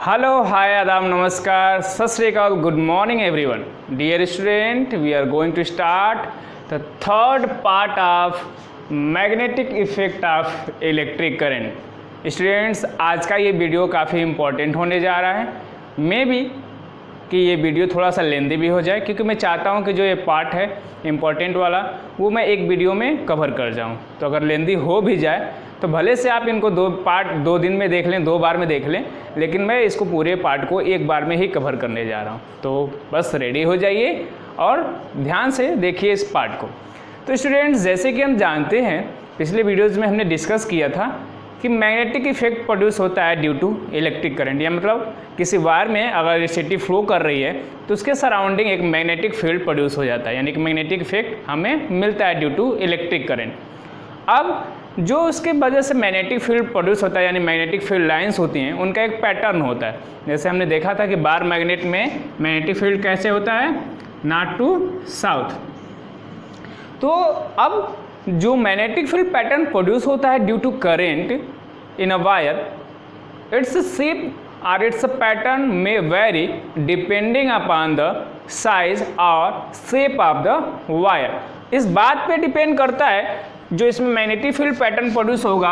Hello hi आदाब नमस्कार सत श्री अकाल good morning everyone dear student we are going to start the third part of magnetic effect of electric current. Students आज का ये वीडियो काफ़ी इम्पोर्टेंट होने जा रहा है। मे बी कि ये वीडियो थोड़ा सा लेंदी भी हो जाए, क्योंकि मैं चाहता हूँ कि जो ये पार्ट है इम्पोर्टेंट वाला वो मैं एक वीडियो में कवर कर जाऊँ। तो अगर लेंदी हो भी जाए तो भले से आप इनको दो दिन में देख लें, 2 बार में देख लें, लेकिन मैं इसको पूरे पार्ट को एक बार में ही कवर करने जा रहा हूँ। तो बस रेडी हो जाइए और ध्यान से देखिए इस पार्ट को। तो स्टूडेंट्स जैसे कि हम जानते हैं, पिछले वीडियोज़ में हमने डिस्कस किया था कि मैग्नेटिक इफेक्ट प्रोड्यूस होता है ड्यू टू इलेक्ट्रिक करंट, या मतलब किसी वायर में अगर इलेक्ट्रिसिटी फ्लो कर रही है तो उसके सराउंडिंग एक मैग्नेटिक फील्ड प्रोड्यूस हो जाता है, यानी कि मैग्नेटिक इफेक्ट हमें मिलता है ड्यू टू इलेक्ट्रिक करंट। अब जो उसके वजह से मैग्नेटिक फील्ड प्रोड्यूस होता है, यानी मैग्नेटिक फील्ड लाइंस होती हैं, उनका एक पैटर्न होता है। जैसे हमने देखा था कि बार मैग्नेट में मैग्नेटिक फील्ड कैसे होता है, नॉर्थ टू साउथ। तो अब जो मैग्नेटिक फील्ड पैटर्न प्रोड्यूस होता है due to current in a wire, its shape और इट्स पैटर्न में vary depending upon the size और शेप ऑफ द वायर। इस बात पे डिपेंड करता है जो इसमें मैग्नेटिक फील्ड पैटर्न प्रोड्यूस होगा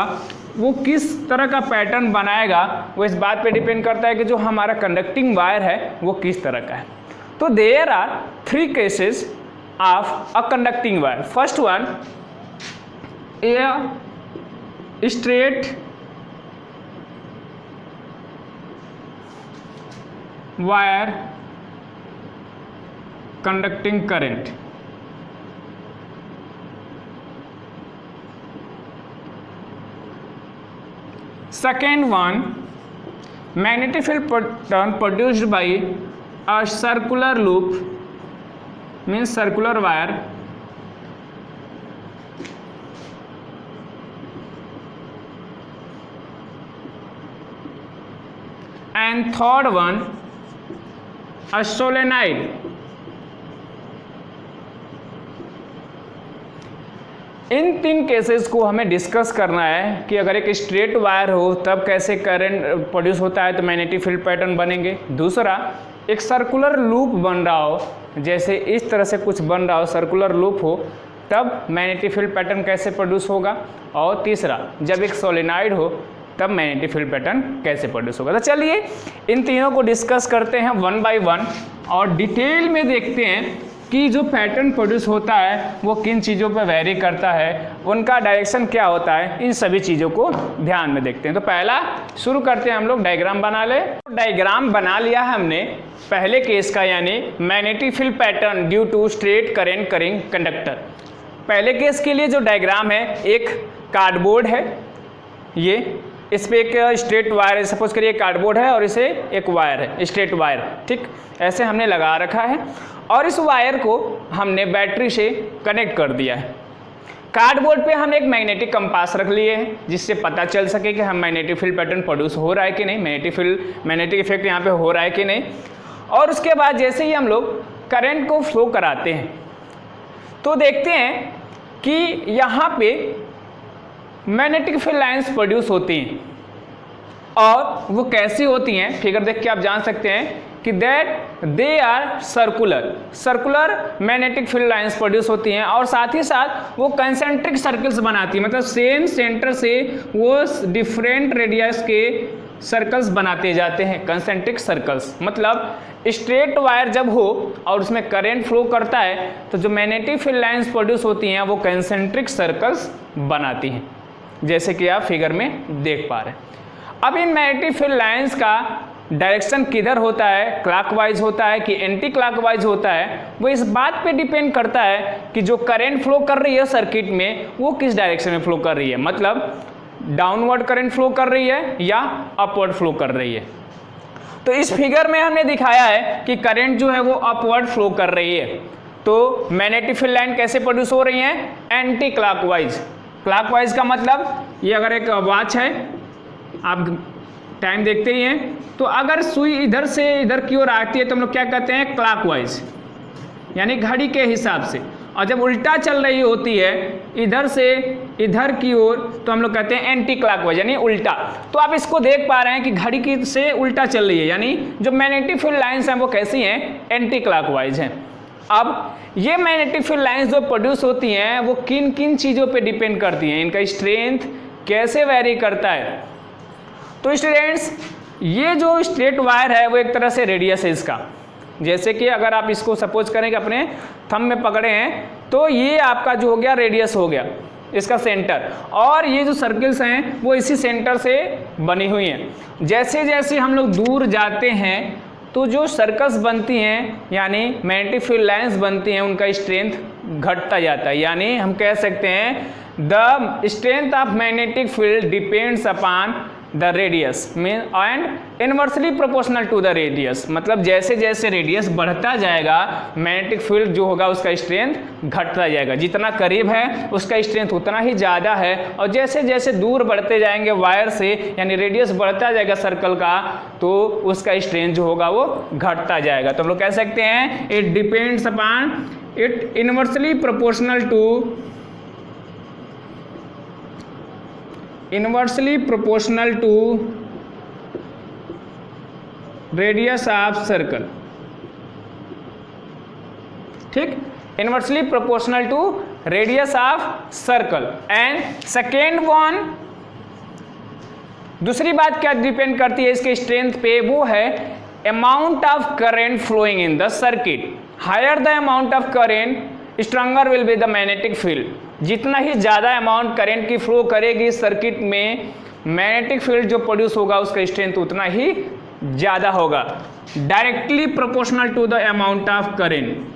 वो किस तरह का पैटर्न बनाएगा, वो इस बात पे डिपेंड करता है कि जो हमारा कंडक्टिंग वायर है वो किस तरह का है। तो there are 3 cases of a conducting wire. First one, a straight wire conducting current. Second one, magnetic field pattern produced by a circular loop, means circular wire, and third one, a solenoid. In 3 cases को हमें discuss करना है कि अगर एक straight wire हो तब कैसे करंट प्रोड्यूस होता है तो मैग्नेटिक फील्ड पैटर्न बनेंगे। दूसरा, एक सर्कुलर लूप बन रहा हो, जैसे इस तरह से कुछ बन रहा हो, सर्कुलर लूप हो, तब मैग्नेटिक फील्ड पैटर्न कैसे प्रोड्यूस होगा। और तीसरा, जब एक सोलेनॉइड हो तब मैग्नेटिक फील्ड पैटर्न कैसे प्रोड्यूस होगा। तो चलिए इन तीनों को डिस्कस करते हैं 1 बाय 1 और डिटेल में देखते हैं कि जो पैटर्न प्रोड्यूस होता है वो किन चीज़ों पर वेरी करता है, उनका डायरेक्शन क्या होता है, इन सभी चीज़ों को ध्यान में देखते हैं। तो पहला शुरू करते हैं हम लोग, डायग्राम बना ले। डायग्राम बना लिया है हमने पहले केस का, यानी magnetic field pattern due to straight current carrying conductor. पहले केस के लिए जो डायग्राम है, एक कार्डबोर्ड है, ये इस पर एक स्ट्रेट वायर है, सपोज करिए कार्डबोर्ड है और इसे एक वायर है, स्ट्रेट वायर, ठीक ऐसे हमने लगा रखा है और इस वायर को हमने बैटरी से कनेक्ट कर दिया है। कार्डबोर्ड पे हमने एक मैग्नेटिक कंपास रख लिए हैं जिससे पता चल सके कि हम मैग्नेटिक फील्ड पैटर्न प्रोड्यूस हो रहा है कि नहीं, मैग्नेटिक इफेक्ट यहाँ पे हो रहा है कि नहीं। और उसके बाद जैसे ही हम लोग करंट को फ्लो कराते हैं तो देखते हैं कि यहाँ पे मैग्नेटिक फील्ड लाइंस प्रोड्यूस होती हैं और वो कैसी होती हैं, फिगर देख के आप जान सकते हैं कि that they are circular magnetic field lines produce होती हैं और साथ ही साथ वो कंसेंट्रिक सर्कल्स बनाती हैं, मतलब सेम सेंटर से वो डिफरेंट रेडियस के सर्कल्स बनाते जाते हैं, कंसेंट्रिक सर्कल्स। मतलब स्ट्रेट वायर जब हो और उसमें करंट फ्लो करता है तो जो मैग्नेटिक फील्ड लाइंस प्रोड्यूस होती हैं वो कंसेंट्रिक सर्कल्स बनाती हैं, जैसे कि आप फिगर में देख पा रहे हैं। अब इन मैग्नेटिक फील्ड लाइंस का डायरेक्शन किधर होता है, क्लॉकवाइज होता है कि एंटी क्लॉकवाइज होता है, वो इस बात पे डिपेंड करता है कि जो करंट फ्लो कर रही है सर्किट में वो किस डायरेक्शन में फ्लो कर रही है, मतलब डाउनवर्ड करंट फ्लो कर रही है या अपवर्ड फ्लो कर रही है। तो इस फिगर में हमने दिखाया है कि करंट जो है वो अपवर्ड फ्लो कर रही है, तो मैग्नेटिक फील्ड लाइन कैसे प्रोड्यूस हो रही है, एंटी क्लॉकवाइज। क्लॉकवाइज का मतलब ये अगर एक वॉच है, आप टाइम देखते ही हैं, तो अगर सुई इधर से इधर की ओर आती है तो हम लोग क्या कहते हैं, क्लॉकवाइज, यानी घड़ी के हिसाब से। और जब उल्टा चल रही होती है इधर से इधर की ओर तो हम लोग कहते हैं एंटी क्लॉकवाइज यानी उल्टा। तो आप इसको देख पा रहे हैं कि घड़ी की से उल्टा चल रही है, यानी जो मैग्नेटिक फील्ड लाइंस हैं वो कैसी हैं, एंटी क्लॉकवाइज हैं। अब ये मैग्नेटिक फील्ड लाइंस जो प्रोड्यूस होती हैं वो किन किन चीज़ों पे डिपेंड करती हैं, इनका स्ट्रेंथ कैसे वेरी करता है। तो स्टूडेंट्स ये जो स्ट्रेट वायर है वो एक तरह से रेडियस है इसका। जैसे कि अगर आप इसको सपोज करें कि अपने थंब में पकड़े हैं तो ये आपका जो हो गया रेडियस हो गया इसका सेंटर, और ये जो सर्किल्स हैं वो इसी सेंटर से बनी हुई हैं। जैसे जैसे हम लोग दूर जाते हैं तो जो सर्कल्स बनती हैं यानी मैग्नेटिक फील्ड लाइंस बनती हैं उनका स्ट्रेंथ घटता जाता है। यानी हम कह सकते हैं the strength of magnetic field depends upon the radius mean and inversely proportional to the radius. मतलब जैसे जैसे रेडियस बढ़ता जाएगा मैग्नेटिक फील्ड जो होगा उसका स्ट्रेंथ घटता जाएगा। जितना करीब है उसका स्ट्रेंथ उतना ही ज़्यादा है, और जैसे जैसे दूर बढ़ते जाएंगे वायर से यानी रेडियस बढ़ता जाएगा सर्कल का तो उसका स्ट्रेंथ जो होगा वो घटता जाएगा। तो हम लोग कह सकते हैं it depends upon it inversely proportional to radius of circle. ठीक, inversely proportional to radius of circle. And second one, दूसरी बात क्या डिपेंड करती है इसके स्ट्रेंथ पे, वो है amount of current flowing in the circuit. Higher the amount of current stronger will be the magnetic field. जितना ही ज़्यादा अमाउंट करंट की फ्लो करेगी सर्किट में मैग्नेटिक फील्ड जो प्रोड्यूस होगा उसका स्ट्रेंथ उतना ही ज़्यादा होगा, directly proportional to the amount of current.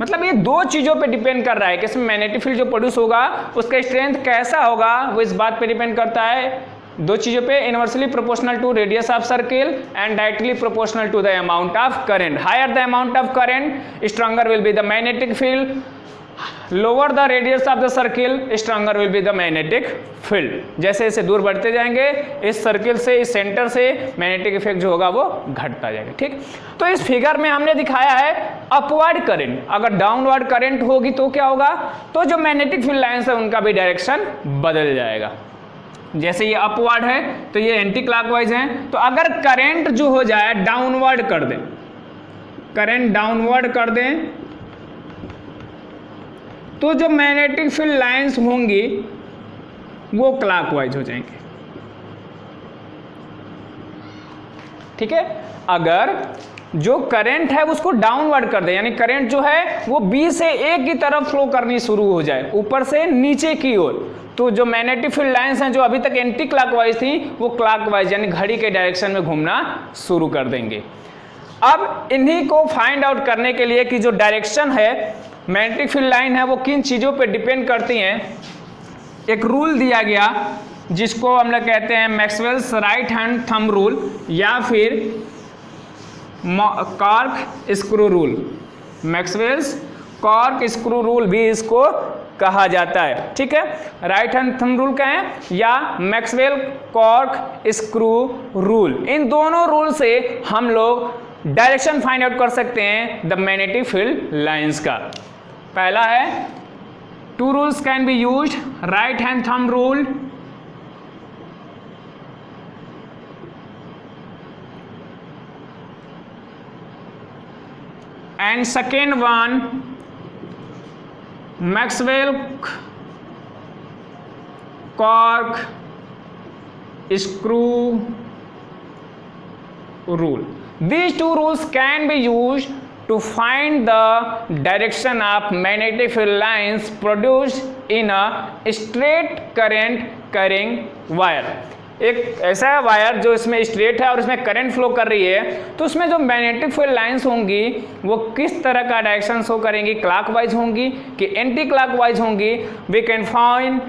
मतलब ये दो चीज़ों पे डिपेंड कर रहा है कि इसमें मैग्नेटिक फील्ड जो प्रोड्यूस होगा उसका स्ट्रेंथ कैसा होगा, वो इस बात पे डिपेंड करता है दो चीज़ों पे, inversely proportional to radius of circle and directly proportional to the amount of current. Higher the amount of current stronger will be the magnetic field, lower the radius of the circle stronger will be the magnetic field. जैसे जैसे दूर बढ़ते जाएंगे इस circle से इस centre से magnetic effect जो होगा वो घटता जाएगा। ठीक, तो इस फिगर में हमने दिखाया है अपवर्ड करंट। अगर डाउनवर्ड करंट होगी तो क्या होगा, तो जो मैग्नेटिक फील्ड लाइंस है उनका भी डायरेक्शन बदल जाएगा। जैसे ये अपवर्ड है तो ये एंटी क्लॉकवाइज है, तो अगर करंट जो हो जाए डाउनवर्ड कर दें, करंट डाउनवर्ड कर दें तो जो मैग्नेटिक फील्ड लाइंस होंगी वो क्लॉकवाइज हो जाएंगे। ठीक है, अगर जो करंट है उसको डाउनवर्ड कर दे यानी करंट जो है वो बी से ए की तरफ फ्लो करनी शुरू हो जाए ऊपर से नीचे की ओर, तो जो मैग्नेटिक फील्ड लाइंस हैं जो अभी तक एंटी क्लॉकवाइज थी वो क्लॉकवाइज यानी घड़ी के डायरेक्शन में घूमना शुरू कर देंगे। अब इन्हीं को फाइंड आउट करने के लिए कि जो डायरेक्शन है मैग्नेटिक फील्ड लाइन है वो किन चीज़ों पे डिपेंड करती हैं, एक रूल दिया गया जिसको हम लोग कहते हैं Maxwell's right hand thumb rule या फिर cork screw rule. Maxwell's cork screw rule भी इसको कहा जाता है। ठीक है, राइट हैंड थंब रूल क्या है या मैक्सवेल कॉर्क स्क्रू रूल। इन दोनों रूल से हम लोग डायरेक्शन फाइंड आउट कर सकते हैं द मैग्नेटिक फील्ड लाइंस का। पहला है two rules can be used, right hand thumb rule and second one Maxwell cork screw rule. These two rules can be used to find the direction of magnetic field lines produced in a straight current carrying wire. एक ऐसा है wire जो इसमें straight है और इसमें current flow कर रही है, तो उसमें जो मैग्नेटिक फील्ड लाइंस होंगी वो किस तरह का डायरेक्शन शो करेंगी, क्लॉकवाइज होंगी कि एंटी क्लॉकवाइज होंगी, we can find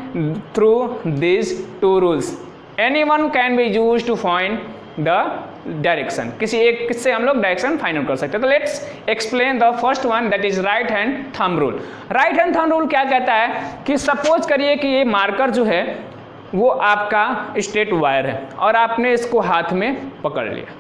through this two rules. Anyone can be used to find the direction, किसी एक से हम लोग डायरेक्शन फाइंड आउट कर सकते हैं। तो let's explain the first one, that is right hand thumb rule. Right hand thumb rule क्या कहता है कि सपोज करिए कि ये मार्कर जो है वो आपका स्ट्रेट वायर है और आपने इसको हाथ में पकड़ लिया,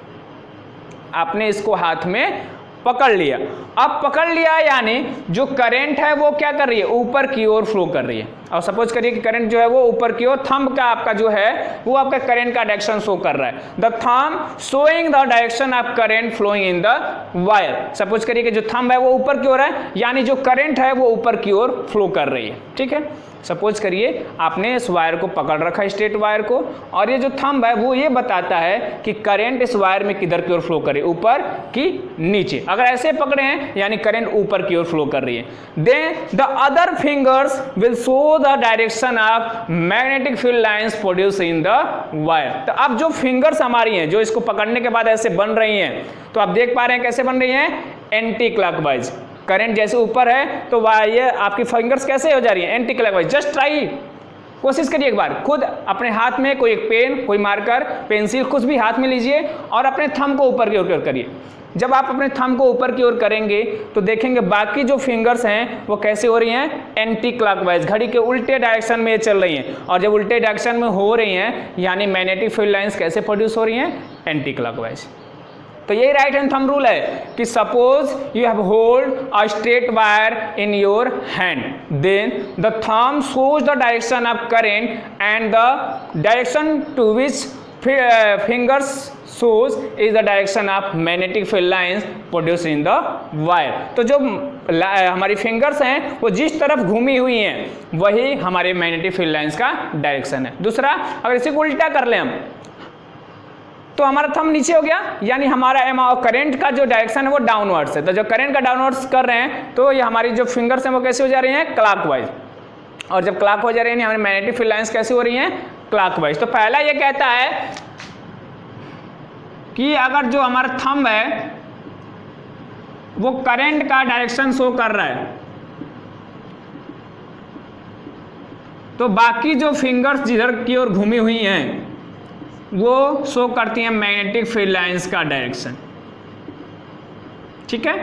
आपने इसको हाथ में पकड़ लिया। अब पकड़ लिया यानी जो करंट है वो क्या कर रही है, ऊपर की ओर फ्लो कर रही है। और सपोज करिए कि करंट जो है वो ऊपर की ओर, थंब का आपका जो है वो आपका करंट का डायरेक्शन शो कर रहा है। The thumb showing the direction of current flowing in the wire. Suppose करिए कि जो थंब है वो ऊपर की ओर है, यानी जो करंट है वो ऊपर की ओर फ्लो कर रही है। ठीक है, सपोज करिए आपने इस वायर को पकड़ रखा है, स्ट्रेट वायर को, और ये जो थंब है वो ये बताता है कि करंट इस वायर में किधर की ओर फ्लो करे, ऊपर कि नीचे। अगर ऐसे पकड़े हैं यानी करंट ऊपर की ओर फ्लो कर रही है। Then the other fingers will show the direction of magnetic field lines produce in the wire. तो अब जो फिंगर्स हमारी हैं जो इसको पकड़ने के बाद ऐसे बन रही हैं, तो आप देख पा रहे हैं कैसे बन रही हैं, एंटी क्लॉकवाइज। करंट जैसे ऊपर है तो ये आपकी फिंगर्स कैसे हो जा रही है, एंटी क्लॉकवाइज। जस्ट ट्राई, कोशिश करिए एक बार खुद अपने हाथ में कोई एक पेन, कोई मार्कर, पेंसिल कुछ भी हाथ में लीजिए और अपने थंब को ऊपर की ओर करिए। जब आप अपने थंब को ऊपर की ओर करेंगे तो देखेंगे बाकी जो फिंगर्स हैं वो कैसे हो रही हैं, एंटी क्लॉकवाइज, घड़ी के उल्टे डायरेक्शन में चल रही हैं। और जब उल्टे डायरेक्शन में हो रही हैं यानी मैग्नेटिक फील्ड लाइंस कैसे प्रोड्यूस हो रही हैं, एंटी क्लॉकवाइज। तो यही राइट हैंड थंब रूल है कि suppose you have hold a straight wire in your hand, then the thumb shows the direction of current and the direction to which fingers shows is the direction of magnetic field lines produced in the wire। तो जो हमारी fingers हैं वो जिस तरफ घूमी हुई हैं वही हमारे मैग्नेटिक फील्ड लाइंस का डायरेक्शन है। दूसरा, अगर इसी को उल्टा कर लें हम तो हमारा थंब नीचे हो गया, यानी हमारा करंट का जो डायरेक्शन है वो डाउनवर्ड्स है। तो जब करंट का डाउनवर्ड्स कर रहे हैं तो ये हमारी जो फिंगर्स हैं वो कैसे हो जा रही हैं, क्लॉकवाइज। और जब क्लॉक हो जा रही है हमारी मैग्नेटिक फील्ड लाइंस कैसे हो रही हैं, क्लॉकवाइज। तो पहला ये कहता है कि अगर जो हमारा थंब है वो करंट का डायरेक्शन शो कर रहा है तो बाकी जो फिंगर्स जिधर की ओर घूमी हुई हैं वो शो करती हैं मैग्नेटिक फील्ड लाइंस का डायरेक्शन। ठीक है,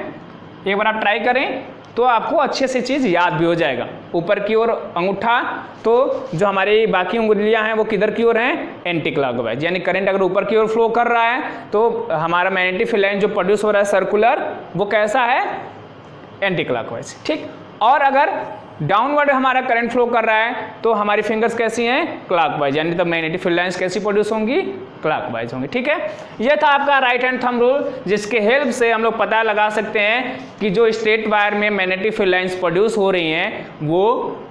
एक बार आप ट्राई करें तो आपको अच्छे से चीज़ याद भी हो जाएगा। ऊपर की ओर अंगूठा, तो जो हमारी बाकी उंगलियां हैं वो किधर की ओर हैं, एंटी क्लॉकवाइज। यानी करंट अगर ऊपर की ओर फ्लो कर रहा है तो हमारा मैग्नेटिक फील्ड लाइन जो प्रोड्यूस हो रहा है सर्कुलर, वो कैसा है, एंटी क्लॉकवाइज। ठीक, और अगर डाउनवर्ड हमारा करंट फ्लो कर रहा है तो हमारी फिंगर्स कैसी हैं, क्लॉकवाइज, यानी तब मैग्नेटिक फील्ड लाइंस कैसी प्रोड्यूस होंगी, क्लॉकवाइज होंगी। ठीक है, ये था आपका राइट हैंड थंब रूल, जिसके हेल्प से हम लोग पता लगा सकते हैं कि जो स्ट्रेट वायर में मैग्नेटिक फील्ड लाइंस प्रोड्यूस हो रही हैं वो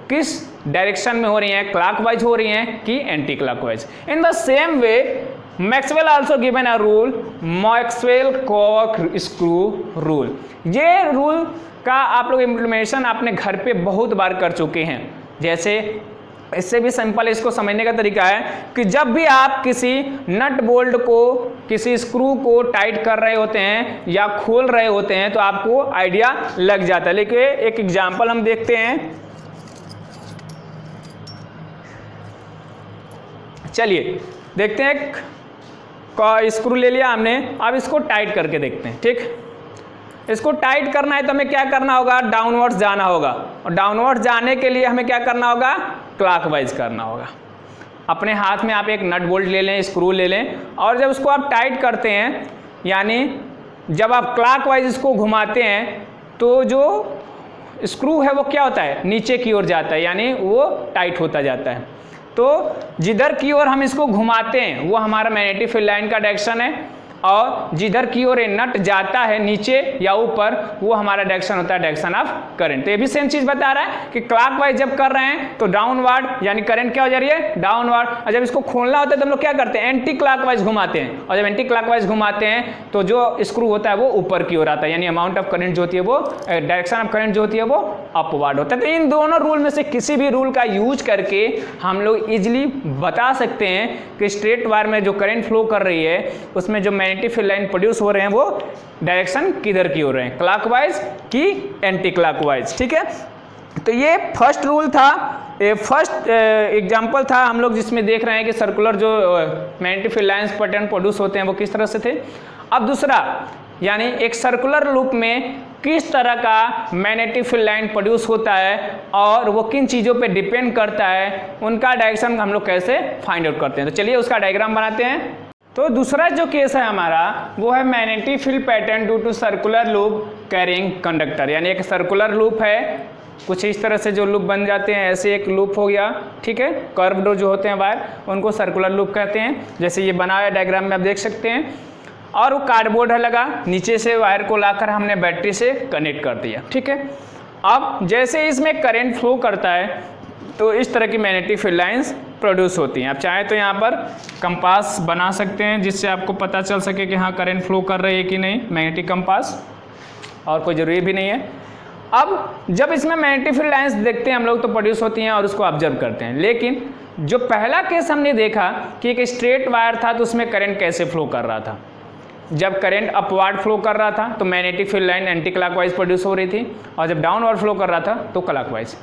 किस डायरेक्शन में हो रही हैं, क्लॉकवाइज हो रही हैं कि anti clockwise. In the same way Maxwell also given a rule, Maxwell cork screw rule. ये रूल का आप लोग इम्प्लीमेंटेशन अपने घर पे बहुत बार कर चुके हैं। जैसे इससे भी सिंपल इसको समझने का तरीका है कि जब भी आप किसी नट बोल्ट को, किसी स्क्रू को टाइट कर रहे होते हैं या खोल रहे होते हैं तो आपको आइडिया लग जाता है। लेकिन एक एग्जांपल हम देखते हैं, चलिए देखते हैं। एक स्क्रू ले लिया हमने, अब इसको टाइट करके देखते हैं। ठीक, इसको टाइट करना है तो हमें क्या करना होगा, डाउनवर्ड्स जाना होगा, और डाउनवर्ड्स जाने के लिए हमें क्या करना होगा, क्लॉकवाइज करना होगा। अपने हाथ में आप एक नट बोल्ट ले लें, स्क्रू ले लें, और जब उसको आप टाइट करते हैं यानी जब आप क्लॉकवाइज इसको घुमाते हैं तो जो स्क्रू है वो क्या होता है, नीचे की ओर जाता है, यानी वो टाइट होता जाता है। तो जिधर की ओर हम इसको घुमाते हैं वो हमारा मैग्नेटिक फील्ड लाइन का डायरेक्शन है, और जिधर की ओर नट जाता है नीचे या ऊपर वो हमारा डायरेक्शन होता है डायरेक्शन ऑफ करंट। तो ये भी सेम चीज बता रहा है कि क्लॉकवाइज जब कर रहे हैं तो डाउनवर्ड यानी करंट क्या हो जा रही है, डाउनवर्ड। और जब इसको खोलना होता है तो हम लोग क्या करते हैं, एंटी क्लॉकवाइज घुमाते हैं, और जब एंटी क्लॉकवाइज घुमाते हैं तो जो स्क्रू होता है वो ऊपर की ओर आता है, यानी अमाउंट ऑफ करंट जो होती है वो, डायरेक्शन ऑफ करंट जो होती है वो अपवर्ड होता है। तो इन दोनों रूल में से किसी भी रूल का यूज करके हम लोग इजिली बता सकते हैं कि स्ट्रेट वायर में जो करंट फ्लो कर रही है उसमें जो मैग्नेटिक फील्ड लाइन प्रोड्यूस हो रहे हैं वो डायरेक्शन किधर की हो रहे हैं, क्लॉकवाइज कि एंटी क्लॉकवाइज। ठीक है, तो ये फर्स्ट रूल था फर्स्ट एग्जांपल था हम लोग जिसमें देख रहे हैं कि सर्कुलर जो magnetic field lines pattern produce होते हैं वो किस तरह से थे। अब दूसरा यानी एक सर्कुलर लूप में किस तरह का मैग्नेटिक फील्ड लाइन प्रोड्यूस होता है और वो किन चीज़ों पे डिपेंड करता है, उनका डायरेक्शन हम लोग कैसे फाइंड आउट करते हैं। तो चलिए उसका डायग्राम बनाते हैं। तो दूसरा जो केस है हमारा वो है magnetic field pattern due to circular loop carrying conductor, यानी एक सर्कुलर लूप है, कुछ इस तरह से जो लूप बन जाते हैं, ऐसे एक लूप हो गया, ठीक है। कर्व्ड जो होते हैं वायर उनको सर्कुलर लूप कहते हैं, जैसे ये बना हुआ डायग्राम में आप देख सकते हैं। और वो कार्डबोर्ड है लगा, नीचे से वायर को लाकर हमने बैटरी से कनेक्ट कर दिया, ठीक है। अब जैसे इसमें करंट फ्लो करता है तो इस तरह की मैग्नेटिक फील्ड लाइंस प्रोड्यूस होती हैं। आप चाहें तो यहाँ पर कंपास बना सकते हैं जिससे आपको पता चल सके कि हाँ करंट फ्लो कर रही है कि नहीं, मैग्नेटिक कंपास, और कोई ज़रूरी भी नहीं है। अब जब इसमें मैग्नेटिक फील्ड लाइंस देखते हैं हम लोग तो प्रोड्यूस होती हैं और उसको ऑब्जर्व करते हैं। लेकिन जो पहला केस हमने देखा कि एक स्ट्रेट वायर था तो उसमें करंट कैसे फ्लो कर रहा था। जब करंट अपवर्ड फ्लो कर रहा था तो magnetic field line anti clockwise produce हो रही थी, और जब डाउनवर्ड फ्लो कर रहा था तो क्लॉकवाइज।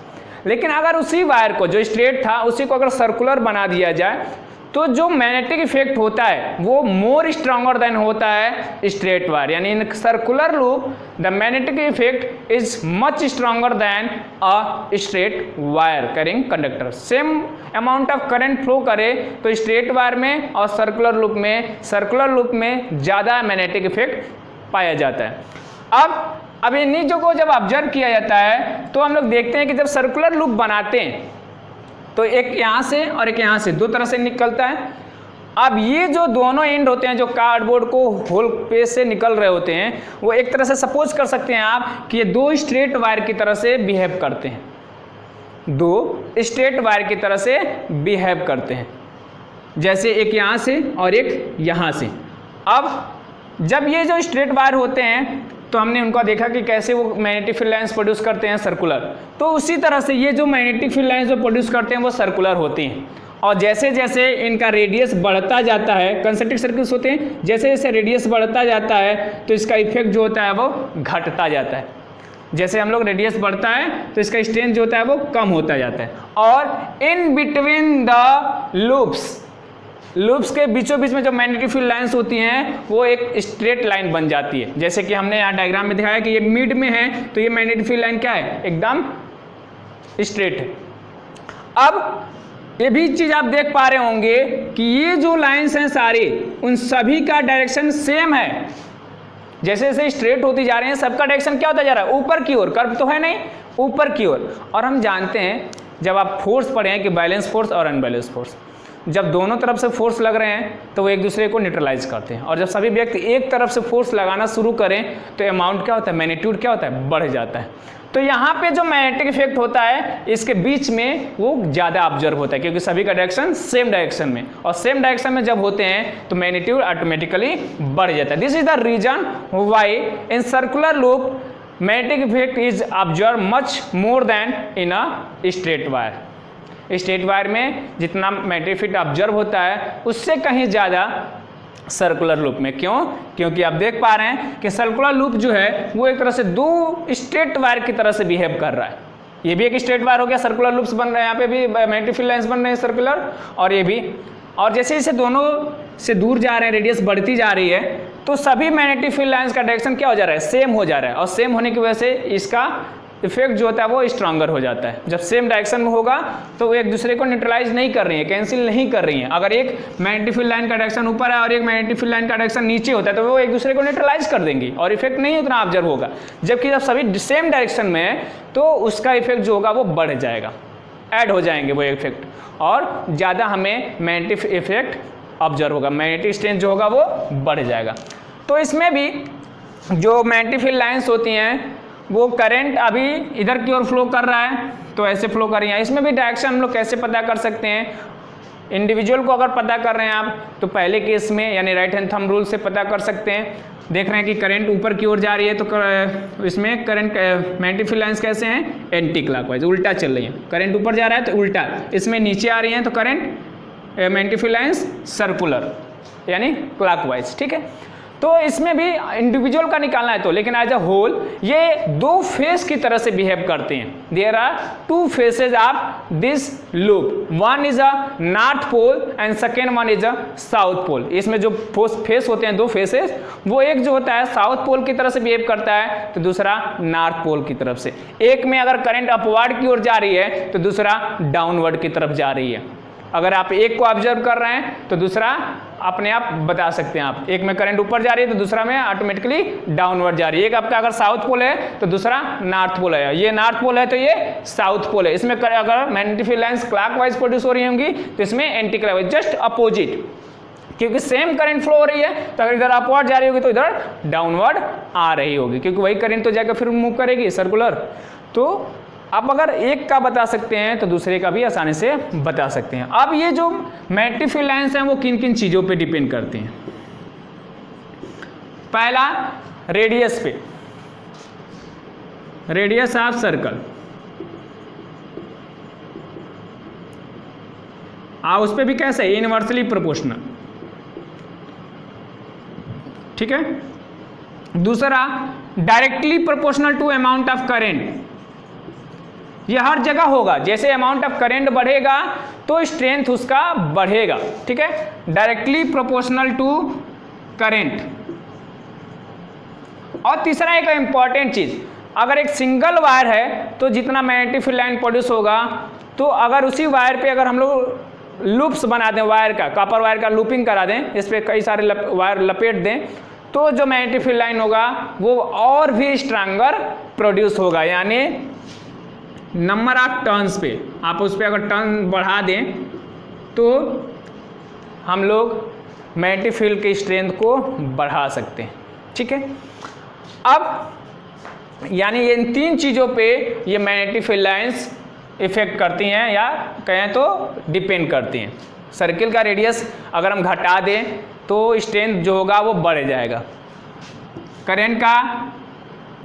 लेकिन अगर उसी वायर को जो स्ट्रेट था उसी को अगर सर्कुलर बना दिया जाए तो जो मैग्नेटिक इफेक्ट होता है वो मोर स्ट्रॉन्गर देन होता है स्ट्रेट वायर, यानी इन circular loop the magnetic effect is much stronger than a straight wire carrying conductor. Same amount of current flow करे तो स्ट्रेट वायर में और सर्कुलर लूप में ज़्यादा मैग्नेटिक इफेक्ट पाया जाता है। अब इन चीज़ों को जब ऑब्जर्व किया जाता है तो हम लोग देखते हैं कि जब सर्कुलर लूप बनाते हैं तो एक यहाँ से और एक यहाँ से, दो तरह से निकलता है। अब ये जो दोनों एंड होते हैं जो कार्डबोर्ड को होल पेज से निकल रहे होते हैं वो एक तरह से सपोज कर सकते हैं आप कि ये दो स्ट्रेट वायर की तरह से बिहेव करते हैं, दो स्ट्रेट वायर की तरह से बिहेव करते हैं, जैसे एक यहाँ से और एक यहाँ से। अब जब ये जो स्ट्रेट वायर होते हैं तो हमने उनका देखा कि कैसे वो मैग्नेटिक फील्ड लाइंस प्रोड्यूस करते हैं सर्कुलर, तो उसी तरह से ये जो मैग्नेटिक फील्ड लाइंस जो प्रोड्यूस करते हैं वो सर्कुलर होती हैं। और जैसे जैसे इनका रेडियस बढ़ता जाता है, कंसेंट्रिक सर्कल्स होते हैं, जैसे जैसे रेडियस बढ़ता जाता है तो इसका इफेक्ट जो होता है वो घटता जाता है। जैसे हम लोग रेडियस बढ़ता है तो इसका स्ट्रेंथ जो होता है वो कम होता जाता है। और इन बिटवीन द लूप्स के बीचों बीच में जो मैग्नेटिक फील्ड लाइंस होती हैं वो एक स्ट्रेट लाइन बन जाती है, जैसे कि हमने यहाँ डायग्राम में दिखाया कि ये मिड में है तो ये मैग्नेटिक फील्ड लाइन क्या है, एकदम स्ट्रेट है। अब ये भी चीज आप देख पा रहे होंगे कि ये जो लाइंस हैं सारी उन सभी का डायरेक्शन सेम है। जैसे जैसे स्ट्रेट होती जा रहे हैं सबका डायरेक्शन क्या होता जा रहा है, ऊपर की ओर, कर्व तो है नहीं, ऊपर की ओर। और हम जानते हैं जब आप फोर्स पढ़े हैं कि बैलेंस फोर्स और अनबैलेंस फोर्स, जब दोनों तरफ से फोर्स लग रहे हैं तो वो एक दूसरे को न्यूट्रलाइज करते हैं, और जब सभी व्यक्ति एक तरफ से फोर्स लगाना शुरू करें तो अमाउंट क्या होता है, मैग्नीट्यूड क्या होता है, बढ़ जाता है। तो यहाँ पे जो मैग्नेटिक इफेक्ट होता है इसके बीच में वो ज़्यादा ऑब्जर्व होता है क्योंकि सभी का डायरेक्शन सेम डायरेक्शन में, और सेम डायरेक्शन में जब होते हैं तो मैग्नीट्यूड ऑटोमेटिकली बढ़ जाता है। This is the reason why in circular loop magnetic effect is observe much more than in a straight wire. Straight wire में जितना मैग्नेटिक इफेक्ट ऑब्जर्व होता है उससे कहीं ज़्यादा सर्कुलर लूप में। क्यों? क्योंकि आप देख पा रहे हैं कि सर्कुलर लूप जो है वो एक तरह से दो स्ट्रेट वायर की तरह से बिहेव कर रहा है। ये भी एक स्ट्रेट वायर हो गया, सर्कुलर लूप्स बन रहे हैं, यहाँ पे भी मैग्नेटिक फील्ड लाइंस बन रहे हैं सर्कुलर, और ये भी। और जैसे जैसे दोनों से दूर जा रहे हैं, रेडियस बढ़ती जा रही है, तो सभी मैग्नेटिक फील्ड लाइंस का डायरेक्शन क्या हो जा रहा है, सेम हो जा रहा है। और सेम होने की वजह से इसका इफेक्ट जो होता है वो स्ट्रांगर हो जाता है। जब सेम डायरेक्शन में होगा तो वो एक दूसरे को न्यूट्रलाइज नहीं कर रही है, कैंसिल नहीं कर रही है। अगर एक मैग्नेटिक फील्ड लाइन का डायरेक्शन ऊपर है और एक मैग्नेटिक फील्ड लाइन का डायरेक्शन नीचे होता है तो वो एक दूसरे को न्यूट्रलाइज कर देंगी और इफेक्ट नहीं उतना ऑब्जर्व होगा। जबकि जब सभी सेम डायरेक्शन में है तो उसका इफेक्ट जो होगा वो बढ़ जाएगा, ऐड हो जाएंगे वो इफेक्ट, और ज़्यादा हमें मैग्नेटिक इफेक्ट ऑब्जर्व होगा, मैग्नेटिक स्ट्रेंथ जो होगा वो बढ़ जाएगा। तो इसमें भी जो मैग्नेटिक फील्ड लाइंस होती हैं वो करंट अभी इधर की ओर फ्लो कर रहा है तो ऐसे फ्लो कर रही है। इसमें भी डायरेक्शन हम लोग कैसे पता कर सकते हैं, इंडिविजुअल को अगर पता कर रहे हैं आप तो पहले केस में यानी राइट हैंड थंब रूल से पता कर सकते हैं। देख रहे हैं कि करंट ऊपर की ओर जा रही है तो इसमें करंट मैग्नेटिक फील्ड लाइंस कैसे हैं, एंटी क्लॉकवाइज, उल्टा चल रही है। करंट ऊपर जा रहा है तो उल्टा, इसमें नीचे आ रही हैं तो current magnetic field lines circular यानी क्लॉकवाइज, ठीक है। तो इसमें भी इंडिविजुअल का निकालना है तो, लेकिन एज अ होल ये दो फेस की तरह से बिहेव करते हैं। There are two faces of this loop, one is a north pole and second one is a south pole. इसमें जो फेस होते हैं दो फेसेस, वो एक जो होता है साउथ पोल की तरह से बिहेव करता है तो दूसरा नॉर्थ पोल की तरफ से। एक में अगर करंट अपवर्ड की ओर जा रही है तो दूसरा डाउनवर्ड की तरफ जा रही है। अगर आप एक को ऑब्जर्व कर रहे हैं तो दूसरा अपने आप बता सकते हैं आप, एक में करंट ऊपर जा रही है तो दूसरा में ऑटोमेटिकली डाउनवर्ड जा रही है। एक आपका अगर साउथ पोल है तो दूसरा नॉर्थ पोल है, ये नॉर्थ पोल है तो ये साउथ पोल है। इसमें अगर magnetic field lines clockwise produce हो रही होंगी तो इसमें एंटी क्लॉकवाइज, जस्ट अपोजिट, क्योंकि सेम करंट फ्लो हो रही है तो अगर इधर अपवर्ड जा रही होगी तो इधर डाउनवर्ड आ रही होगी, क्योंकि वही करंट तो जाकर फिर मूव करेगी सर्कुलर। तो आप अगर एक का बता सकते हैं तो दूसरे का भी आसानी से बता सकते हैं। अब ये जो मैग्नेटिक फील्ड लाइंस हैं वो किन किन चीज़ों पे डिपेंड करती हैं। पहला रेडियस पे, रेडियस ऑफ सर्कल, उस पे भी कैसे, इनवर्सली प्रोपोर्शनल, ठीक है। दूसरा directly proportional to amount of current, ये हर जगह होगा, जैसे अमाउंट ऑफ करंट बढ़ेगा तो स्ट्रेंथ उसका बढ़ेगा, ठीक है, डायरेक्टली प्रोपोर्शनल टू करंट। और तीसरा एक इंपॉर्टेंट चीज, अगर एक सिंगल वायर है तो जितना मैग्नेटिक फील्ड लाइन प्रोड्यूस होगा, तो अगर उसी वायर पे अगर हम लोग लूप्स बना दें, वायर का, कॉपर वायर का लूपिंग करा दें, इस पर कई सारे वायर लपेट दें, तो जो मैग्नेटिक फील्ड लाइन होगा वो और भी स्ट्रांगर प्रोड्यूस होगा। यानी नंबर ऑफ टर्न्स पे आप उस पर अगर टर्न बढ़ा दें तो हम लोग मैग्नेटिक फील्ड की स्ट्रेंथ को बढ़ा सकते हैं, ठीक है। अब यानी ये इन तीन चीज़ों पे ये मैग्नेटिक फील्ड लाइंस इफेक्ट करती हैं या कहें तो डिपेंड करती हैं। सर्किल का रेडियस अगर हम घटा दें तो स्ट्रेंथ जो होगा वो बढ़ जाएगा, करंट का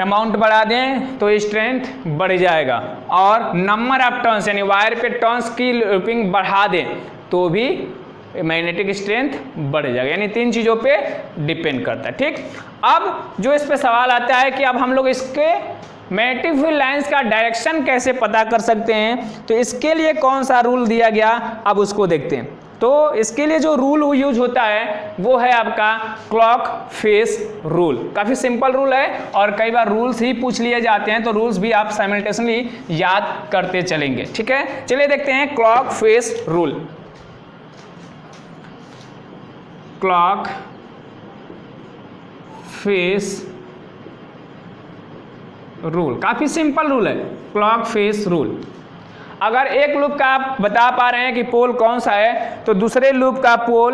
अमाउंट बढ़ा दें तो स्ट्रेंथ बढ़ जाएगा, और नंबर ऑफ टर्न्स यानी वायर पे टर्न्स की लूपिंग बढ़ा दें तो भी मैग्नेटिक स्ट्रेंथ बढ़ जाएगा। यानी तीन चीज़ों पे डिपेंड करता है, ठीक। अब जो इस पे सवाल आता है कि अब हम लोग इसके मैग्नेटिक फील्ड लाइंस का डायरेक्शन कैसे पता कर सकते हैं, तो इसके लिए कौन सा रूल दिया गया, अब उसको देखते हैं। तो इसके लिए जो रूल यूज होता है वो है आपका क्लॉक फेस रूल। काफ़ी सिंपल रूल है और कई बार रूल्स ही पूछ लिए जाते हैं, तो रूल्स भी आप साइमल्टेनियसली याद करते चलेंगे, ठीक है। चलिए देखते हैं clock face rule. Clock face rule काफ़ी सिंपल रूल है, क्लॉक फेस रूल। अगर एक लूप का आप बता पा रहे हैं कि पोल कौन सा है तो दूसरे लूप का पोल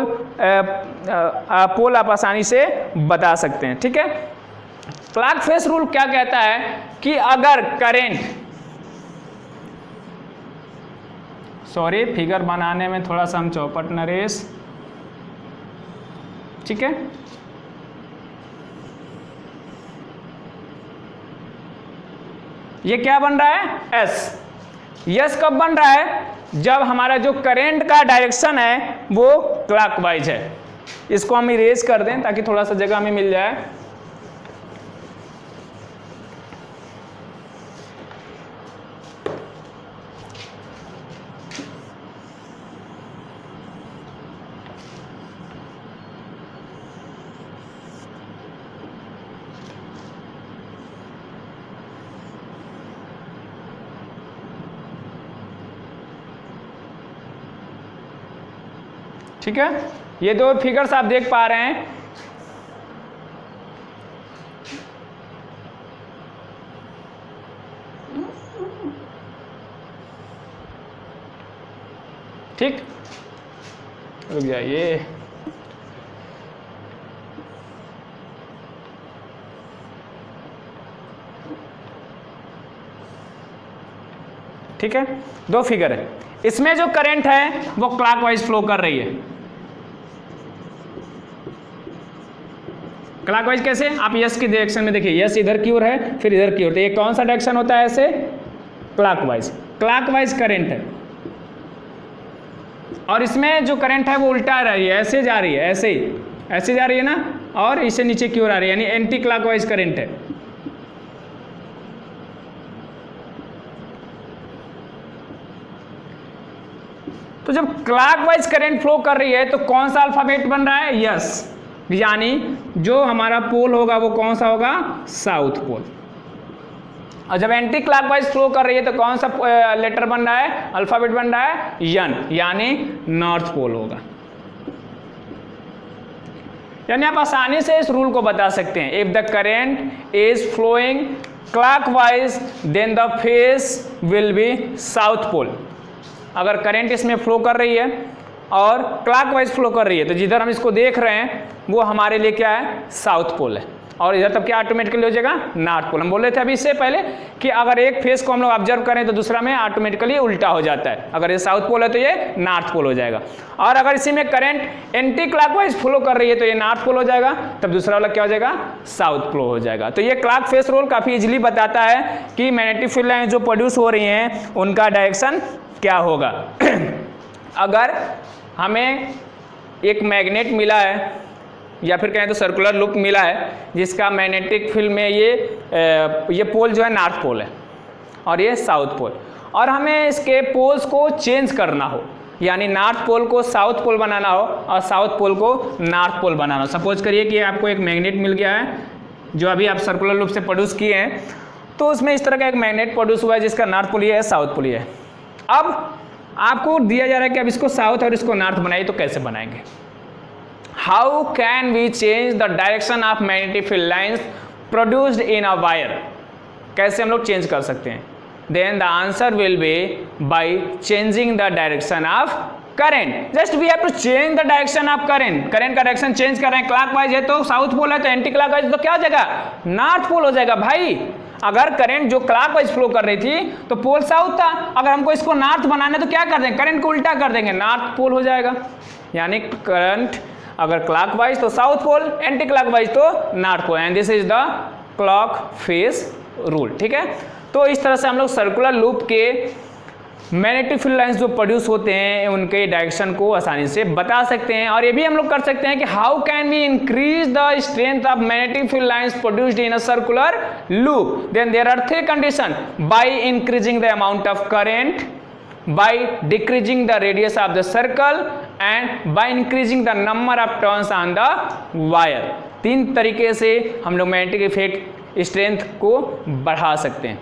आप आसानी से बता सकते हैं, ठीक है। क्लॉक फेस रूल क्या कहता है कि अगर करंट, सॉरी फिगर बनाने में थोड़ा सा हम चौपट नरेश, ठीक है। ये क्या बन रहा है, एस। यस कब बन रहा है, जब हमारा जो करंट का डायरेक्शन है वो क्लॉकवाइज है। इसको हम इरेज कर दें ताकि थोड़ा सा जगह हमें मिल जाए। ठीक है, ये दो फिगर्स आप देख पा रहे हैं। ठीक, रुक जाइए। ठीक है, दो फिगर है, इसमें जो करंट है वो क्लॉकवाइज फ्लो कर रही है। क्लॉकवाइज कैसे, आप यस की डायरेक्शन में देखिए, यस इधर की ओर है फिर इधर की ओर, तो ये कौन सा डायरेक्शन होता है, ऐसे क्लॉकवाइज। क्लॉकवाइज करंट है और इसमें जो करंट है वो उल्टा रही है, ऐसे जा रही है, ऐसे ही ऐसे जा रही है ना, और इससे नीचे की ओर आ रही है, यानी एंटी क्लॉकवाइज करंट है। तो जब क्लॉकवाइज करंट फ्लो कर रही है तो कौन सा अल्फाबेट बन रहा है? यस, यानी जो हमारा पोल होगा वो कौन सा होगा? South pole. और जब एंटी क्लॉकवाइज फ्लो कर रही है तो कौन सा लेटर बन रहा है, अल्फाबेट बन रहा है? यन, यानी नॉर्थ पोल होगा। यानी आप आसानी से इस रूल को बता सकते हैं, if the current is flowing clockwise then the face will be south pole. अगर करंट इसमें फ्लो कर रही है और क्लॉकवाइज फ्लो कर रही है तो जिधर हम इसको देख रहे हैं वो हमारे लिए क्या है? साउथ पोल है। और इधर तब क्या ऑटोमेटिकली हो जाएगा? North pole. हम बोल रहे थे अभी इससे पहले कि अगर एक फेस को हम लोग ऑब्जर्व करें तो दूसरा में ऑटोमेटिकली उल्टा हो जाता है। अगर ये साउथ पोल है तो ये नॉर्थ पोल हो जाएगा, और अगर इसी में करंट एंटी क्लॉकवाइज फ्लो कर रही है तो ये नॉर्थ पोल हो जाएगा, तब दूसरा वाला क्या हो जाएगा? साउथ पोल हो जाएगा। तो ये क्लॉक फेस रूल काफ़ी इजीली बताता है कि मैग्नेटिक फील्ड लाइन जो प्रोड्यूस हो रही हैं उनका डायरेक्शन क्या होगा। अगर हमें एक मैग्नेट मिला है या फिर कहें तो सर्कुलर लूप मिला है जिसका मैग्नेटिक फील्ड में ये पोल जो है नॉर्थ पोल है और ये साउथ पोल, और हमें इसके पोल्स को चेंज करना हो, यानी नॉर्थ पोल को साउथ पोल बनाना हो और साउथ पोल को नॉर्थ पोल बनाना हो। सपोज करिए कि आपको एक मैग्नेट मिल गया है जो अभी आप सर्कुलर लूप से प्रोड्यूस किए हैं, तो उसमें इस तरह का एक मैग्नेट प्रोड्यूस हुआ है जिसका नॉर्थ पोल ये है, साउथ पोल ये है। अब आपको दिया जा रहा है कि अब इसको साउथ और इसको नॉर्थ बनाइए, तो कैसे बनाएंगे? How can we change the direction of magnetic field lines produced in a wire? कैसे हम लोग चेंज कर सकते हैं? Then the answer will be by changing the direction of current. Just we have to change the direction of current. Current का direction change कर रहे हैं, क्लॉकवाइज है तो साउथ पोल है, तो एंटी क्लॉकवाइज तो क्या हो जाएगा? नॉर्थ पोल हो जाएगा। भाई अगर करंट जो क्लॉकवाइज फ्लो कर रही थी तो पोल साउथ था, अगर हमको इसको नॉर्थ बनाना है तो क्या कर देंगे? करंट को उल्टा कर देंगे, नॉर्थ पोल हो जाएगा। यानी करंट अगर क्लॉकवाइज तो साउथ पोल, एंटी क्लॉकवाइज तो north pole, and this is the clock face rule. ठीक है, तो इस तरह से हम लोग सर्कुलर लूप के मैग्नेटिक फील्ड लाइंस जो प्रोड्यूस होते हैं उनके डायरेक्शन को आसानी से बता सकते हैं। और ये भी हम लोग कर सकते हैं कि how can we increase the strength of magnetic field lines produced in a circular loop? Then there are three condition, by increasing the amount of current, by decreasing the radius of the circle and by increasing the number of turns on the wire। तीन तरीके से हम लोग magnetic effect strength को बढ़ा सकते हैं।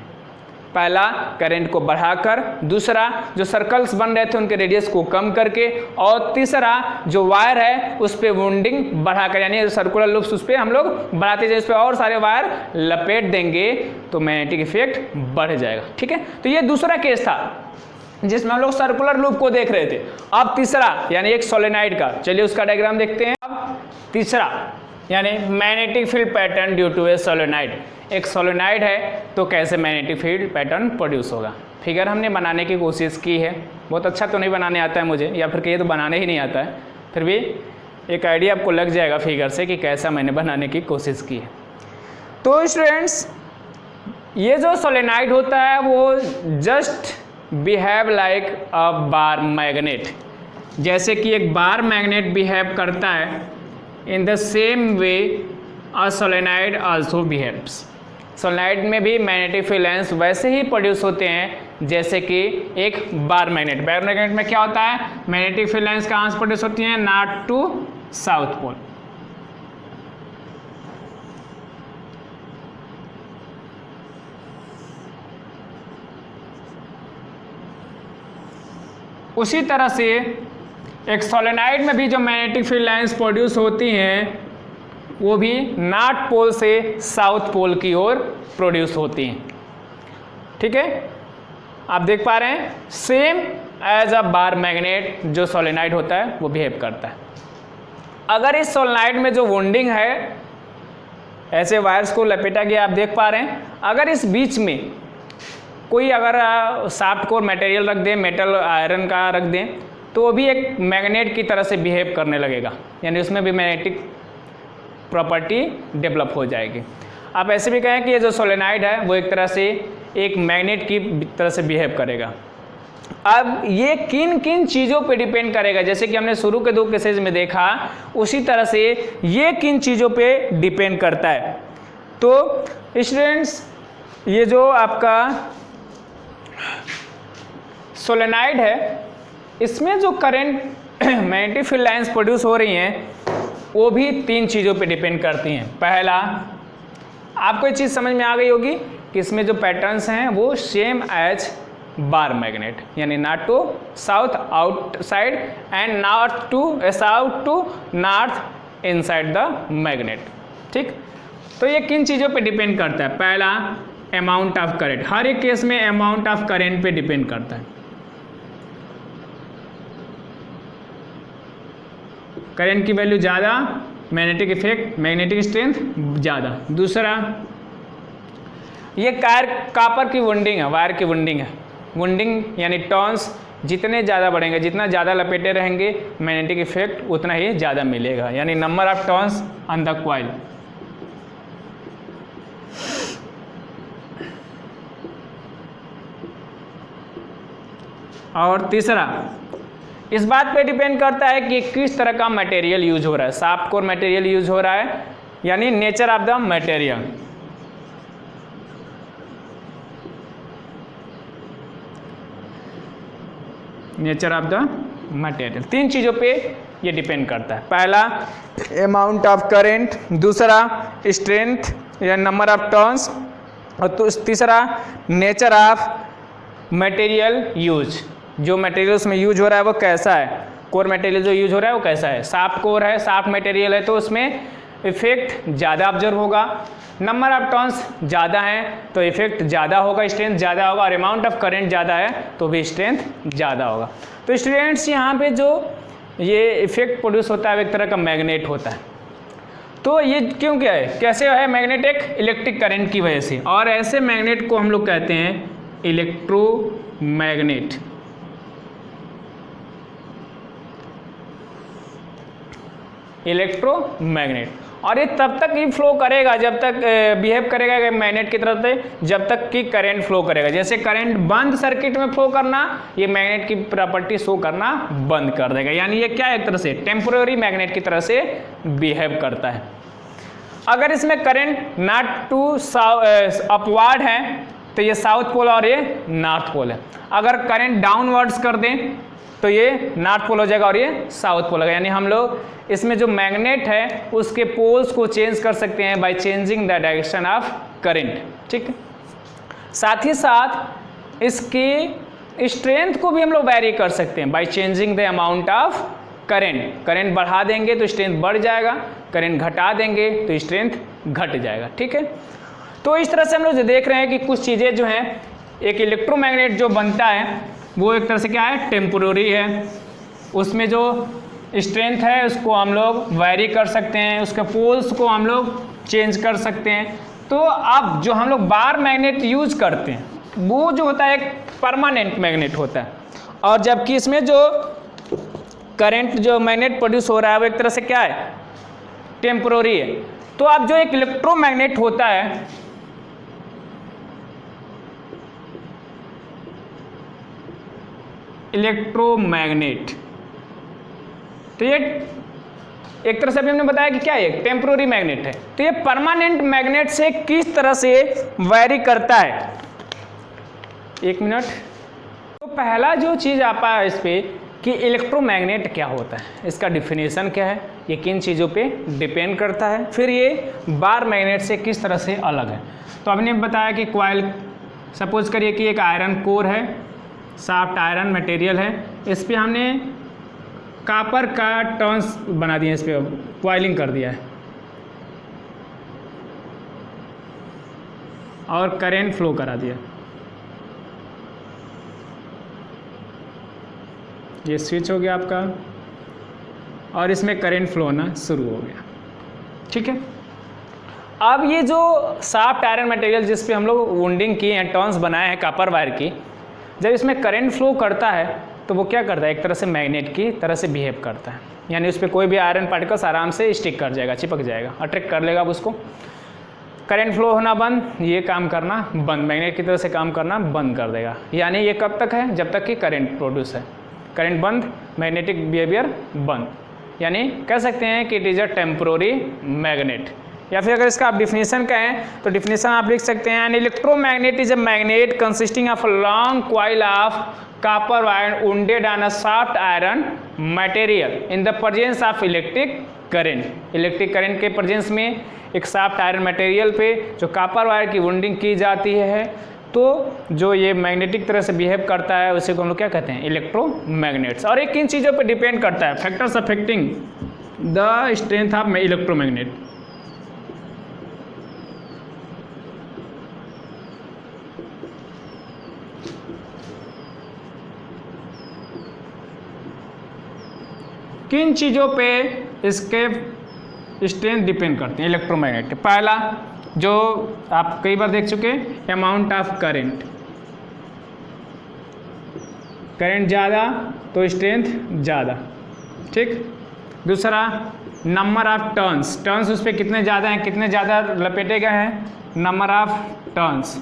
पहला करंट को बढ़ाकर, दूसरा जो सर्कल्स बन रहे थे उनके रेडियस को कम करके, और तीसरा जो वायर है उस पर वुंडिंग बढ़ाकर, यानी सर्कुलर लूप्स उस पर हम लोग बढ़ाते जाए, उस पर और सारे वायर लपेट देंगे तो मैग्नेटिक इफेक्ट बढ़ जाएगा। ठीक है, तो ये दूसरा केस था जिसमें हम लोग सर्कुलर लूप को देख रहे थे। अब तीसरा यानी एक सोलेनॉइड का, चलिए उसका डायग्राम देखते हैं। अब तीसरा यानी magnetic field pattern due to a solenoid. एक सोलेनॉइड है तो कैसे मैग्नेटिक फील्ड पैटर्न प्रोड्यूस होगा। फिगर हमने बनाने की कोशिश की है, बहुत अच्छा तो नहीं बनाने आता है मुझे, या फिर कहिए तो बनाने ही नहीं आता है, फिर भी एक आइडिया आपको लग जाएगा फिगर से कि कैसा मैंने बनाने की कोशिश की है। तो स्टूडेंट्स, ये जो सोलेनॉइड होता है वो जस्ट बिहेव लाइक अ बार मैग्नेट। जैसे कि एक बार मैग्नेट बिहेव करता है, in the same way a solenoid also behaves. Solenoid में भी मैग्नेटिक फील्ड लाइंस वैसे ही प्रोड्यूस होते हैं जैसे कि एक बार मैग्नेट। बार मैग्नेट में क्या होता है? मैग्नेटिक फील्ड लाइंस कहाँ से प्रोड्यूस होती हैं? North to south pole. उसी तरह से एक सोलेनॉइड में भी जो मैग्नेटिक फील्ड लाइंस प्रोड्यूस होती हैं वो भी नॉर्थ पोल से साउथ पोल की ओर प्रोड्यूस होती हैं। ठीक है, आप देख पा रहे हैं same as a bar magnet जो सोलेनॉइड होता है वो बिहेव करता है। अगर इस सोलेनॉइड में जो वुंडिंग है, ऐसे वायर्स को लपेटा गया आप देख पा रहे हैं, अगर इस बीच में कोई अगर सॉफ्ट कोर मटेरियल रख दें, मेटल आयरन का रख दें, तो वो भी एक मैग्नेट की तरह से बिहेव करने लगेगा, यानी उसमें भी मैग्नेटिक प्रॉपर्टी डेवलप हो जाएगी। आप ऐसे भी कहें कि ये जो सोलेनॉइड है वो एक तरह से एक मैग्नेट की तरह से बिहेव करेगा। अब ये किन किन चीज़ों पे डिपेंड करेगा, जैसे कि हमने शुरू के 2 केसेज में देखा, उसी तरह से ये किन चीज़ों पे डिपेंड करता है। तो स्टूडेंट्स, ये जो आपका सोलेनॉइड है, इसमें जो current magnetic field lines produce हो रही हैं वो भी 3 चीज़ों पे डिपेंड करती हैं। पहला, आपको ये चीज़ समझ में आ गई होगी कि इसमें जो पैटर्न्स हैं वो सेम एज बार मैग्नेट, यानी north to south outside and north to south to north inside the magnet. ठीक, तो ये किन चीज़ों पे डिपेंड करता है? पहला, अमाउंट ऑफ करंट, हर एक केस में अमाउंट ऑफ करंट पे डिपेंड करता है। करंट की वैल्यू ज़्यादा, मैग्नेटिक इफेक्ट, मैग्नेटिक स्ट्रेंथ ज़्यादा। दूसरा, ये कापर की वुंडिंग है, वायर की वुंडिंग है। वुंडिंग यानी टर्न्स जितने ज़्यादा बढ़ेंगे, जितना ज़्यादा लपेटे रहेंगे, मैग्नेटिक इफेक्ट उतना ही ज़्यादा मिलेगा, यानी number of turns on the coil. और तीसरा, इस बात पे डिपेंड करता है कि किस तरह का मटेरियल यूज हो रहा है। सॉफ्ट कोर मटेरियल यूज हो रहा है, यानी nature of the material. Nature of the material, 3 चीज़ों पे ये डिपेंड करता है। पहला, अमाउंट ऑफ करंट, दूसरा स्ट्रेंथ या नंबर ऑफ टर्न्स, और तीसरा नेचर ऑफ मटेरियल यूज, जो मटेरियल उसमें यूज हो रहा है वो कैसा है, कोर मटेरियल जो यूज हो रहा है वो कैसा है। सॉफ्ट कोर है, सॉफ्ट मटेरियल है, तो उसमें इफेक्ट ज़्यादा ऑब्जर्व होगा। नंबर ऑफ टर्न्स ज़्यादा हैं तो इफेक्ट ज़्यादा होगा, स्ट्रेंथ ज़्यादा होगा, और अमाउंट ऑफ करंट ज़्यादा है तो भी स्ट्रेंथ ज़्यादा होगा। तो स्टूडेंट्स, यहाँ पे जो ये इफेक्ट प्रोड्यूस होता है एक तरह का मैग्नेट होता है। तो ये क्यों क्या है, कैसे है मैग्नेट? एक इलेक्ट्रिक करंट की वजह से, और ऐसे मैग्नेट को हम लोग कहते हैं इलेक्ट्रोमैग्नेट। इलेक्ट्रोमैग्नेट, और ये तब तक ही फ्लो करेगा जब तक बिहेव करेगा मैग्नेट की तरफ से, जब तक कि करंट फ्लो करेगा। जैसे करंट बंद सर्किट में फ्लो करना, ये मैग्नेट की प्रॉपर्टी शो करना बंद कर देगा, यानी ये क्या एक तरह से टेम्पोररी मैग्नेट की तरह से बिहेव करता है। अगर इसमें करंट नॉट टू अपवार्ड है तो ये साउथ पोल और ये नॉर्थ पोल है। अगर करंट डाउनवर्ड्स कर दें तो ये नॉर्थ पोल हो जाएगा और ये साउथ पोल होगा, यानी हम लोग इसमें जो मैग्नेट है उसके पोल्स को चेंज कर सकते हैं by changing the direction of current. ठीक है, साथ ही साथ इसकी स्ट्रेंथ को भी हम लोग वैरी कर सकते हैं by changing the amount of current. Current बढ़ा देंगे तो स्ट्रेंथ बढ़ जाएगा, करंट घटा देंगे तो स्ट्रेंथ घट जाएगा। ठीक है, तो इस तरह से हम लोग जो देख रहे हैं कि कुछ चीज़ें जो हैं, एक इलेक्ट्रोमैग्नेट जो बनता है वो एक तरह से क्या है, टेम्पोररी है। उसमें जो स्ट्रेंथ है उसको हम लोग वैरी कर सकते हैं, उसके पोल्स को हम लोग चेंज कर सकते हैं। तो अब जो हम लोग बार मैग्नेट यूज करते हैं वो जो होता है एक परमानेंट मैग्नेट होता है, और जबकि इसमें जो करंट जो मैग्नेट प्रोड्यूस हो रहा है वो एक तरह से क्या है, टेम्पोररी है। तो अब जो एक इलेक्ट्रोमैग्नेट होता है, इलेक्ट्रोमैग्नेट, तो ये एक तरह से अभी हमने बताया कि क्या है, टेम्पोररी मैग्नेट है। तो ये परमानेंट मैग्नेट से किस तरह से वैरी करता है, एक मिनट। तो पहला जो चीज़ आता है इस पे कि इलेक्ट्रोमैग्नेट क्या होता है, इसका डिफिनेशन क्या है, ये किन चीज़ों पे डिपेंड करता है, फिर ये बार मैग्नेट से किस तरह से अलग है। तो हमने बताया कि कॉइल, सपोज करिए कि एक आयरन कोर है, सॉफ्ट आयरन मटेरियल है, इस पर हमने कापर का टर्न्स बना दिए, इस पर कॉइलिंग कर दिया है और करंट फ्लो करा दिया। ये स्विच हो गया आपका और इसमें करंट फ्लो होना शुरू हो गया। ठीक है, अब ये जो सॉफ्ट आयरन मटेरियल जिस पे हम लोग वुंडिंग की हैं, टर्न्स बनाए हैं कापर वायर की, जब इसमें करंट फ्लो करता है तो वो क्या करता है, एक तरह से मैग्नेट की तरह से बिहेव करता है, यानी उस पर कोई भी आयरन पार्टिकल्स आराम से स्टिक कर जाएगा, चिपक जाएगा, अट्रैक्ट कर लेगा उसको। करंट फ्लो होना बंद, ये काम करना बंद, मैग्नेट की तरह से काम करना बंद कर देगा। यानी ये कब तक है? जब तक कि करंट प्रोड्यूस है। करंट बंद, मैग्नेटिक बिहेवियर बंद, यानी कह सकते हैं कि it is a temporary magnet. या फिर अगर इसका आप डिफिनीशन कहें तो डिफिनीशन आप लिख सकते हैं, an electromagnet is a magnet consisting of a long coil of copper wire wounded on a soft iron material in the presence of electric current। Electric current के प्रेजेंस में एक सॉफ्ट आयरन मटेरियल पे जो copper wire की winding की जाती है, तो जो ये मैग्नेटिक तरह से बिहेव करता है उसे को हम लोग क्या कहते हैं? इलेक्ट्रोमैग्नेट्स। और ये किन चीज़ों पे डिपेंड करता है? Factors affecting the strength of electromagnet. किन चीज़ों पे इसके स्ट्रेंथ डिपेंड करते हैं इलेक्ट्रोमैग्नेट? पहला जो आप कई बार देख चुके, अमाउंट ऑफ करंट। करंट ज़्यादा तो स्ट्रेंथ ज़्यादा, ठीक। दूसरा नंबर ऑफ टर्न्स, टर्न्स उस पर कितने ज़्यादा हैं, कितने ज़्यादा लपेटे गए हैं, नंबर ऑफ टर्न्स।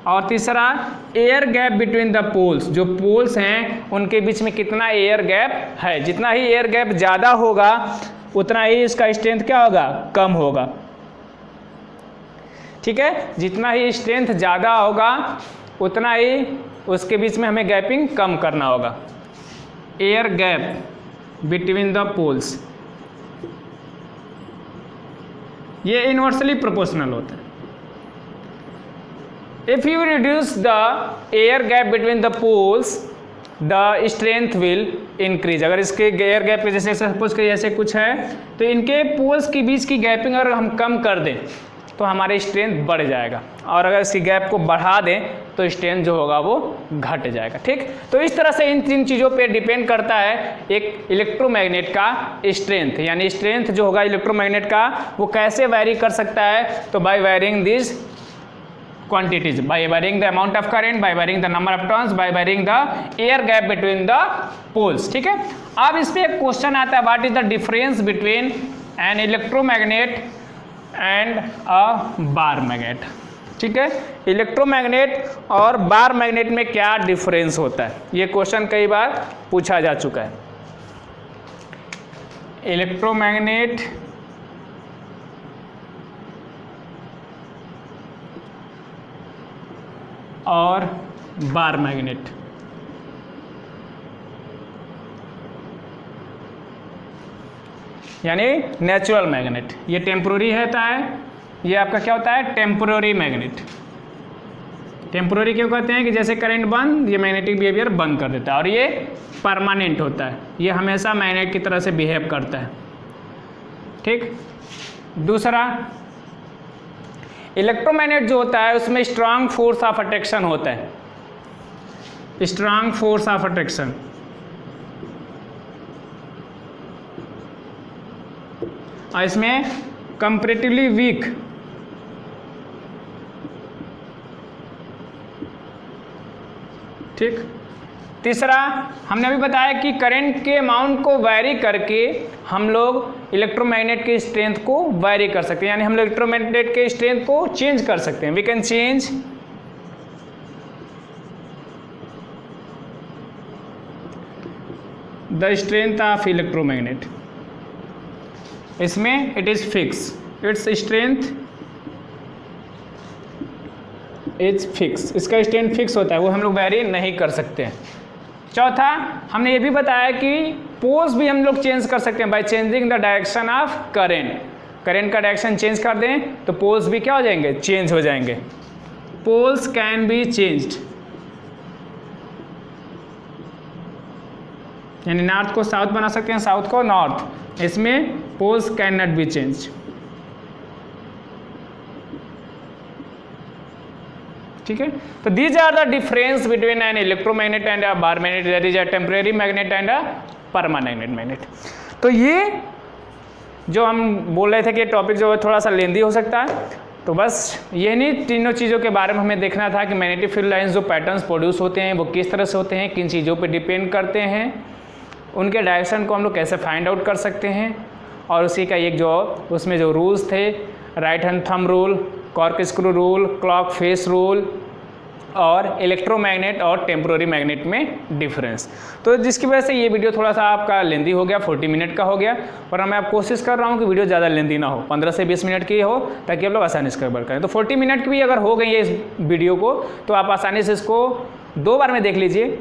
और तीसरा air gap between the poles, जो पोल्स हैं उनके बीच में कितना एयर गैप है। जितना ही एयर गैप ज़्यादा होगा उतना ही इसका स्ट्रेंथ क्या होगा? कम होगा, ठीक है। जितना ही स्ट्रेंथ ज़्यादा होगा उतना ही उसके बीच में हमें गैपिंग कम करना होगा। Air gap between the poles ये इनवर्सली प्रोपोर्शनल होता है। If you reduce the air gap between the poles, the strength will increase। अगर इसके एयर गैप के जैसे सपोज करिए ऐसे कुछ है तो इनके पोल्स के बीच की गैपिंग अगर हम कम कर दें तो हमारे स्ट्रेंथ बढ़ जाएगा, और अगर इसकी गैप को बढ़ा दें तो स्ट्रेंथ जो होगा वो घट जाएगा, ठीक। तो इस तरह से इन तीन चीज़ों पे डिपेंड करता है एक इलेक्ट्रोमैग्नेट का स्ट्रेंथ। यानी स्ट्रेंथ जो होगा इलेक्ट्रोमैग्नेट का वो कैसे वैरी कर सकता है? तो by varying this quantities, by varying the amount of current, by varying the number of turns, by varying the air gap between the poles, ठीक है। अब इस पे एक क्वेश्चन आता है, what is the difference between an electromagnet and a bar magnet, ठीक है। इलेक्ट्रोमैग्नेट और बार मैग्नेट में क्या डिफरेंस होता है? ये क्वेश्चन कई बार पूछा जा चुका है। इलेक्ट्रोमैग्नेट और बार मैग्नेट, यानी नेचुरल मैग्नेट। ये टेम्पोररी होता है, ये आपका क्या होता है? Temporary magnet. टेम्पोररी क्यों कहते हैं? कि जैसे करंट बंद, ये मैग्नेटिक बिहेवियर बंद कर देता है। और ये परमानेंट होता है, ये हमेशा मैग्नेट की तरह से बिहेव करता है, ठीक। दूसरा इलेक्ट्रोमैग्नेट जो होता है उसमें स्ट्रांग फोर्स ऑफ अट्रैक्शन होता है, स्ट्रांग फोर्स ऑफ अट्रैक्शन। और इसमें कंपैरेटिवली वीक, ठीक। तीसरा हमने अभी बताया कि करंट के अमाउंट को वैरी करके हम लोग इलेक्ट्रोमैग्नेट की स्ट्रेंथ को वैरी कर सकते हैं, यानी हम लोग इलेक्ट्रोमैग्नेट के स्ट्रेंथ को चेंज कर सकते हैं। We can change the strength of electromagnet. इसमें it is fix, its strength is fix, इसका स्ट्रेंथ फिक्स होता है, वो हम लोग वैरी नहीं कर सकते हैं। चौथा हमने ये भी बताया कि पोल्स भी हम लोग चेंज कर सकते हैं by changing the direction of current. Current का डायरेक्शन चेंज कर दें तो पोल्स भी क्या हो जाएंगे? चेंज हो जाएंगे। पोल्स कैन बी चेंज्ड, यानी नॉर्थ को साउथ बना सकते हैं, साउथ को नॉर्थ। इसमें poles can not be change, ठीक है। तो these are the difference between an electromagnet and a bar magnet, that is a temporary magnet and a permanent magnet. तो ये जो हम बोल रहे थे कि टॉपिक जो है थोड़ा सा लेंदी हो सकता है, तो बस ये नहीं तीनों चीज़ों के बारे में हमें देखना था कि मैग्नेटिक फील्ड लाइंस जो पैटर्न्स प्रोड्यूस होते हैं वो किस तरह से होते हैं, किन चीज़ों पे डिपेंड करते हैं, उनके डायरेक्शन को हम लोग कैसे फाइंड आउट कर सकते हैं, और उसी का एक जो उसमें जो रूल्स थे right hand thumb rule, cork screw rule, clock face rule और इलेक्ट्रोमैग्नेट और टेम्पोररी मैग्नेट में डिफरेंस। तो जिसकी वजह से ये वीडियो थोड़ा सा आपका लेंदी हो गया, 40 मिनट का हो गया, पर मैं आप कोशिश कर रहा हूँ कि वीडियो ज़्यादा लेंदी ना हो, 15 से 20 मिनट की हो, ताकि आप लोग आसानी से कवर करें। तो 40 मिनट की भी अगर हो गई है इस वीडियो को, तो आप आसानी से इसको 2 बार में देख लीजिए,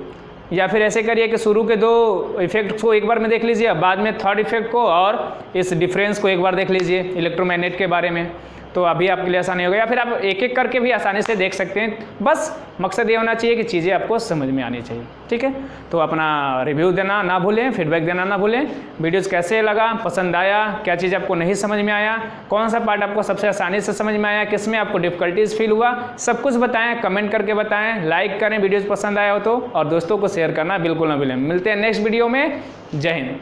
या फिर ऐसे करिए कि शुरू के 2 इफेक्ट को एक बार में देख लीजिए, बाद में थर्ड इफेक्ट को और इस डिफरेंस को एक बार देख लीजिए इलेक्ट्रोमैग्नेट के बारे में, तो अभी आपके लिए आसानी होगा। या फिर आप एक एक करके भी आसानी से देख सकते हैं, बस मकसद ये होना चाहिए कि चीज़ें आपको समझ में आनी चाहिए। ठीक है, तो अपना रिव्यू देना ना भूलें, फीडबैक देना ना भूलें। वीडियोज़ कैसे लगा, पसंद आया, क्या चीज़ आपको नहीं समझ में आया, कौन सा पार्ट आपको सबसे आसानी से समझ में आया, किस में आपको डिफ़िकल्टीज फील हुआ, सब कुछ बताएं, कमेंट करके बताएं, लाइक करें वीडियोज़ पसंद आया हो तो, और दोस्तों को शेयर करना बिल्कुल ना भूलें। मिलते हैं नेक्स्ट वीडियो में। जय हिंद।